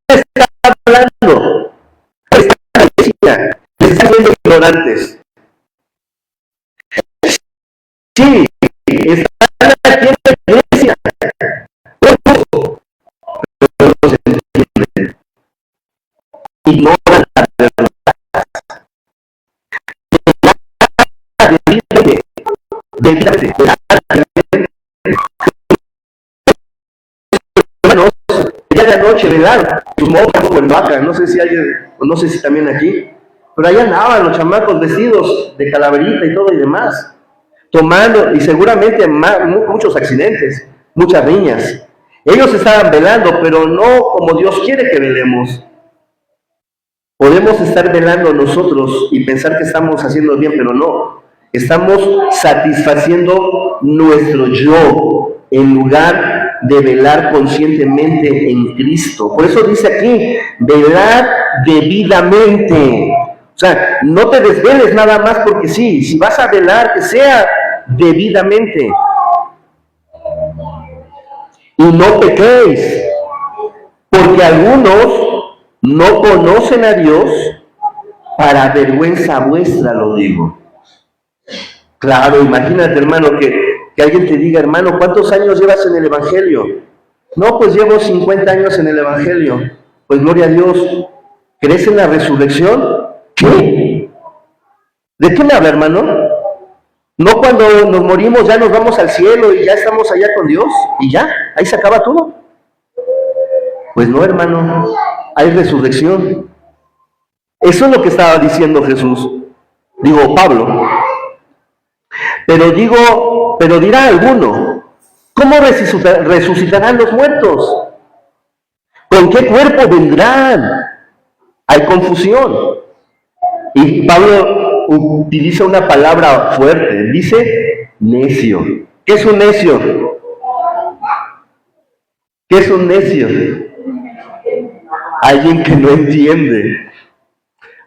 está hablando? Están siendo ignorantes. Sí, están aquí en la iglesia. Pero no se entienden. Ignoran la verdad. Hermanos, ya de anoche, ¿verdad? Sus monjas o en vaca, no sé si alguien, no sé si también aquí, pero allá andaban los chamacos vestidos de calaverita y todo y demás, tomando, y seguramente muchos accidentes, muchas riñas. Ellos estaban velando, pero no como Dios quiere que velemos. Podemos estar velando nosotros y pensar que estamos haciendo bien, pero no. Estamos satisfaciendo nuestro yo en lugar de velar conscientemente en Cristo. Por eso dice aquí, velar debidamente. O sea, no te desveles nada más porque sí. Si vas a velar, que sea debidamente. Y no pequéis, porque algunos no conocen a Dios, para vergüenza vuestra lo digo. Claro, imagínate, hermano, que alguien te diga, hermano, ¿cuántos años llevas en el Evangelio? No, pues llevo 50 años en el Evangelio. Pues gloria a Dios. ¿Crees en la resurrección? ¿Qué? ¿De qué me habla, hermano? ¿No cuando nos morimos ya nos vamos al cielo y ya estamos allá con Dios? ¿Y ya? ¿Ahí se acaba todo? Pues no, hermano. Hay resurrección. Eso es lo que estaba diciendo Jesús. Digo, Pablo. Pero dirá alguno, ¿cómo resucitarán los muertos? ¿Con qué cuerpo vendrán? Hay confusión. Y Pablo utiliza una palabra fuerte, dice necio. ¿Qué es un necio? ¿Qué es un necio? Alguien que no entiende.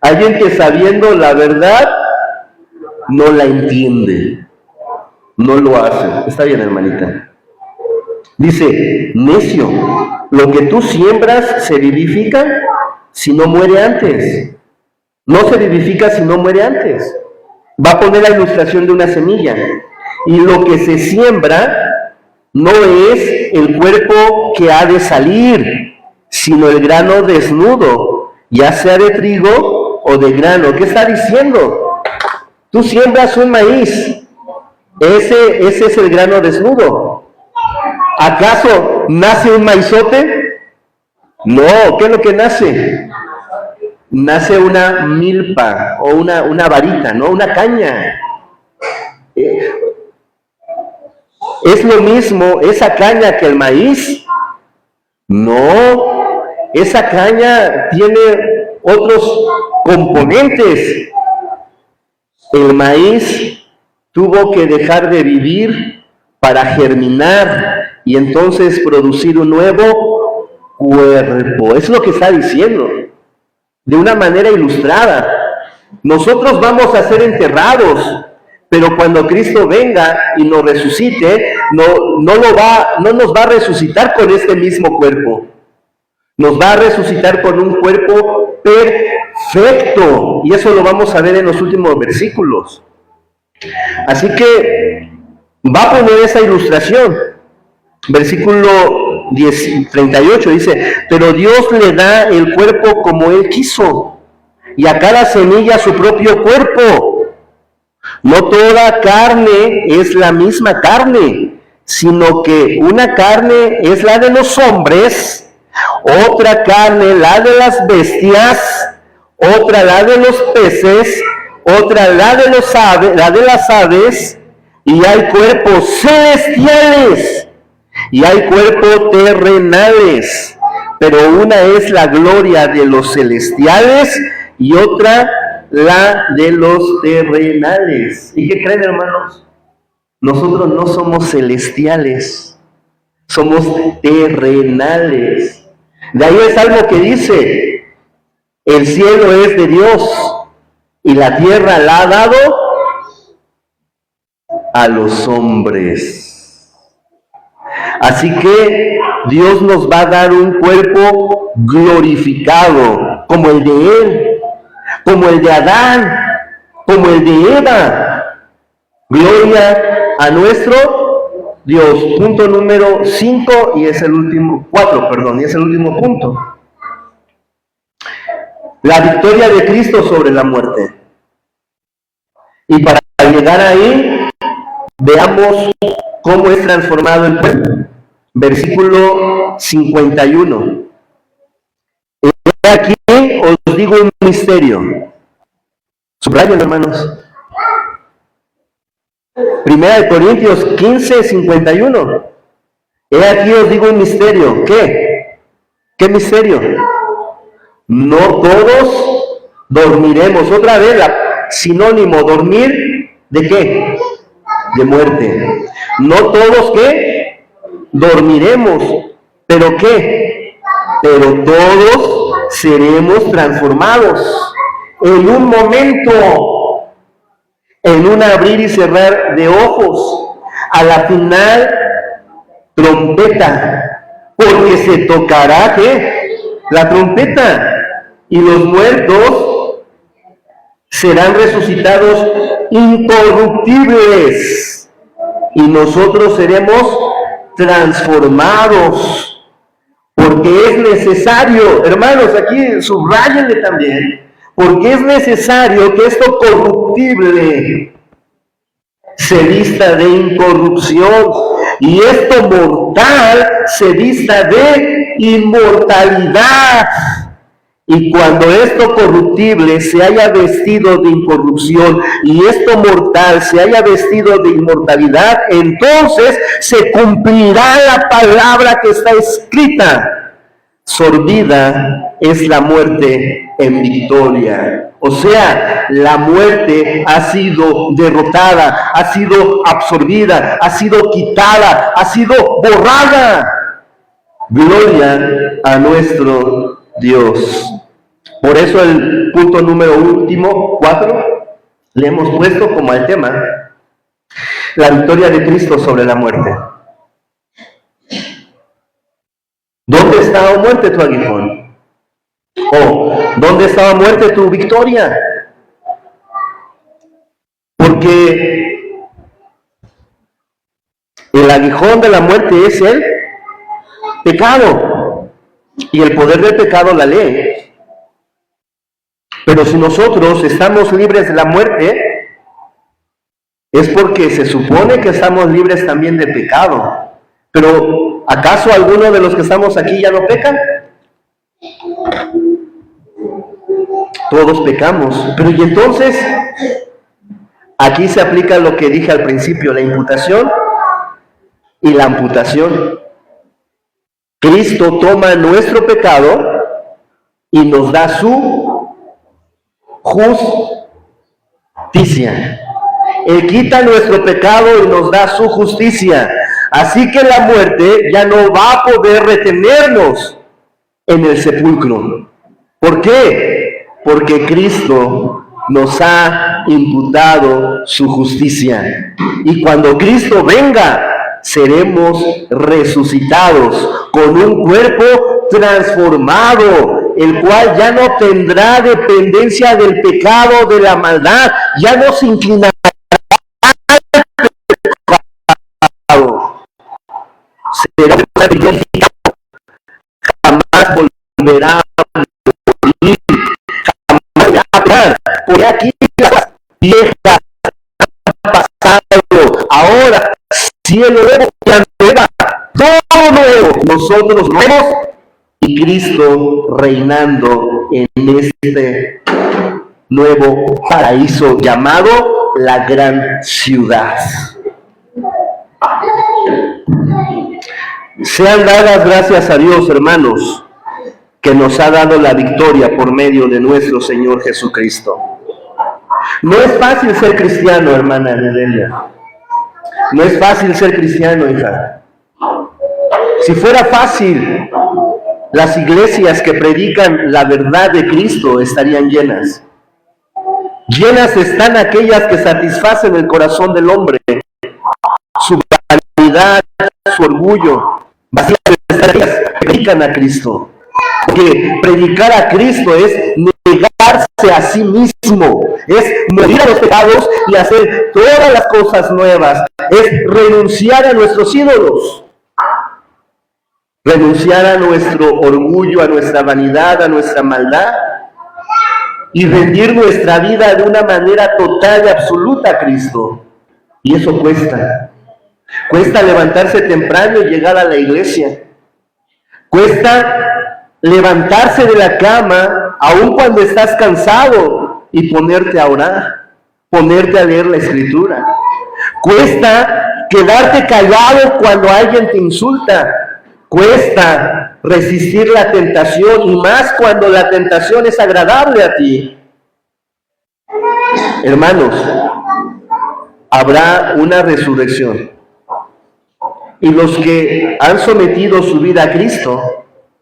Alguien que sabiendo la verdad no la entiende. No lo hace. Está bien, hermanita. Dice, necio, lo que tú siembras se vivifica si no muere antes. No se vivifica si no muere antes. Va a poner la ilustración de una semilla. Y lo que se siembra no es el cuerpo que ha de salir, sino el grano desnudo, ya sea de trigo o de grano. ¿Qué está diciendo? Tú siembras un maíz. Ese es el grano desnudo. ¿Acaso nace un maizote? No, ¿qué es lo que nace? nace una milpa o una varita, ¿no? Una caña. ¿Es lo mismo esa caña que el maíz? No, esa caña tiene otros componentes. El maíz tuvo que dejar de vivir para germinar y entonces producir un nuevo cuerpo. Es lo que está diciendo, de una manera ilustrada. Nosotros vamos a ser enterrados, pero cuando Cristo venga y nos resucite, no nos va a resucitar con este mismo cuerpo. Nos va a resucitar con un cuerpo perfecto. Y eso lo vamos a ver en los últimos versículos. Así que va a poner esa ilustración. Versículo 38 dice, pero Dios le da el cuerpo como Él quiso, y a cada semilla su propio cuerpo. No toda carne es la misma carne, sino que una carne es la de los hombres, otra carne la de las bestias, otra la de los peces, otra la de las aves, y hay cuerpos celestiales y hay cuerpos terrenales, pero una es la gloria de los celestiales y otra la de los terrenales. ¿Y qué creen, hermanos? Nosotros no somos celestiales, somos terrenales. De ahí es algo que dice, el cielo es de Dios y la tierra la ha dado a los hombres. Así que Dios nos va a dar un cuerpo glorificado, como el de Él, como el de Adán, como el de Eva. Gloria a nuestro Dios. Punto número 5 y es el último, 4, perdón, y es el último punto. La victoria de Cristo sobre la muerte. Y para llegar ahí, veamos cómo es transformado el cuerpo. Versículo 51. Aquí os digo un misterio. Subrayen, hermanos. Primera de Corintios 15, 51. He aquí os digo un misterio. ¿Qué? ¿Qué misterio? No todos dormiremos. Otra vez, sinónimo, dormir, ¿de qué? De muerte. No todos, ¿qué? Dormiremos. ¿Pero qué? Pero todos seremos transformados en un momento, en un abrir y cerrar de ojos, a la final trompeta, porque se tocará, ¿qué? La trompeta, y los muertos serán resucitados incorruptibles, y nosotros seremos transformados. Porque es necesario, hermanos, aquí subrayenle también, porque es necesario que esto corruptible se vista de incorrupción y esto mortal se vista de inmortalidad. Y cuando esto corruptible se haya vestido de incorrupción y esto mortal se haya vestido de inmortalidad, entonces se cumplirá la palabra que está escrita. Sorbida es la muerte en victoria. O sea, la muerte ha sido derrotada, ha sido absorbida, ha sido quitada, ha sido borrada. Gloria a nuestro Dios. Por eso el punto número último, 4, le hemos puesto como el tema la victoria de Cristo sobre la muerte. ¿Dónde estaba muerte tu aguijón? ¿O dónde estaba muerte tu victoria? Porque el aguijón de la muerte es el pecado y el poder del pecado la ley. Pero si nosotros estamos libres de la muerte, es porque se supone que estamos libres también de pecado. Pero ¿acaso alguno de los que estamos aquí ya no pecan? Todos pecamos. Pero y entonces, aquí se aplica lo que dije al principio, la imputación y la amputación. Cristo toma nuestro pecado y nos da su justicia. Él quita nuestro pecado y nos da su justicia. Así que la muerte ya no va a poder retenernos en el sepulcro. ¿Por qué? Porque Cristo nos ha imputado su justicia. Y cuando Cristo venga, seremos resucitados con un cuerpo transformado, el cual ya no tendrá dependencia del pecado, de la maldad, ya no se inclinará al pecado. Será jamás volverá a morir, jamás a hablar. Por aquí las viejas han pasado, ahora cielo nuevo, nueva, todo nuevo, nosotros nuevos y Cristo reinando en este nuevo paraíso llamado la gran ciudad. Sean dadas gracias a Dios, hermanos, que nos ha dado la victoria por medio de nuestro Señor Jesucristo. No es fácil ser cristiano, hermana Nedelia. No es fácil ser cristiano, hija. Si fuera fácil, las iglesias que predican la verdad de Cristo estarían llenas. Llenas están aquellas que satisfacen el corazón del hombre, su vanidad, su orgullo. Vacías están aquellas que predican a Cristo. Porque predicar a Cristo es negarse a sí mismo, es morir a los pecados y hacer todas las cosas nuevas, es renunciar a nuestros ídolos, renunciar a nuestro orgullo, a nuestra vanidad, a nuestra maldad y rendir nuestra vida de una manera total y absoluta a Cristo. Y eso cuesta. Cuesta levantarse temprano y llegar a la iglesia. Cuesta levantarse de la cama, aun cuando estás cansado, y ponerte a orar, ponerte a leer la Escritura. Cuesta quedarte callado cuando alguien te insulta. Cuesta resistir la tentación, y más cuando la tentación es agradable a ti. Hermanos, habrá una resurrección. Y los que han sometido su vida a Cristo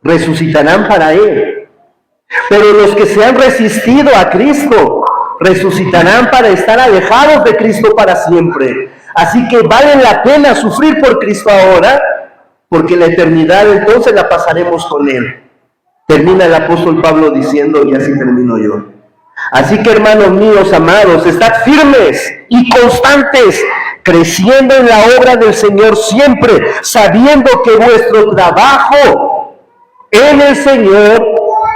resucitarán para Él. Pero los que se han resistido a Cristo resucitarán para estar alejados de Cristo para siempre. Así que vale la pena sufrir por Cristo ahora, porque la eternidad entonces la pasaremos con Él. Termina el apóstol Pablo diciendo, y así termino yo. Así que, hermanos míos amados, estad firmes y constantes, creciendo en la obra del Señor siempre, sabiendo que vuestro trabajo en el Señor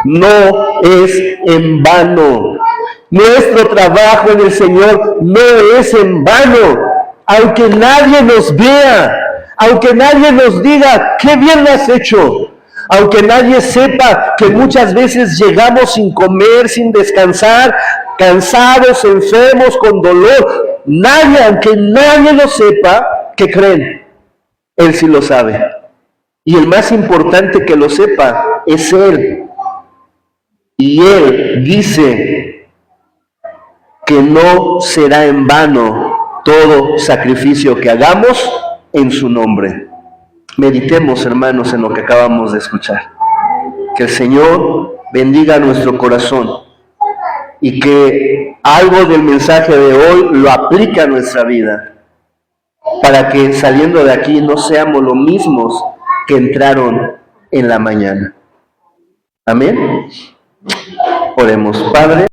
no es en vano. Nuestro trabajo en el Señor no es en vano. Aunque nadie nos vea, aunque nadie nos diga, qué bien lo has hecho, aunque nadie sepa que muchas veces llegamos sin comer, sin descansar, cansados, enfermos, con dolor, nadie, aunque nadie lo sepa, ¿qué creen? Él sí lo sabe. Y el más importante que lo sepa es Él. Y Él dice que no será en vano todo sacrificio que hagamos en su nombre. Meditemos, hermanos, en lo que acabamos de escuchar. Que el Señor bendiga nuestro corazón y que algo del mensaje de hoy lo aplique a nuestra vida, para que saliendo de aquí no seamos los mismos que entraron en la mañana. Amén. Oremos. Padre,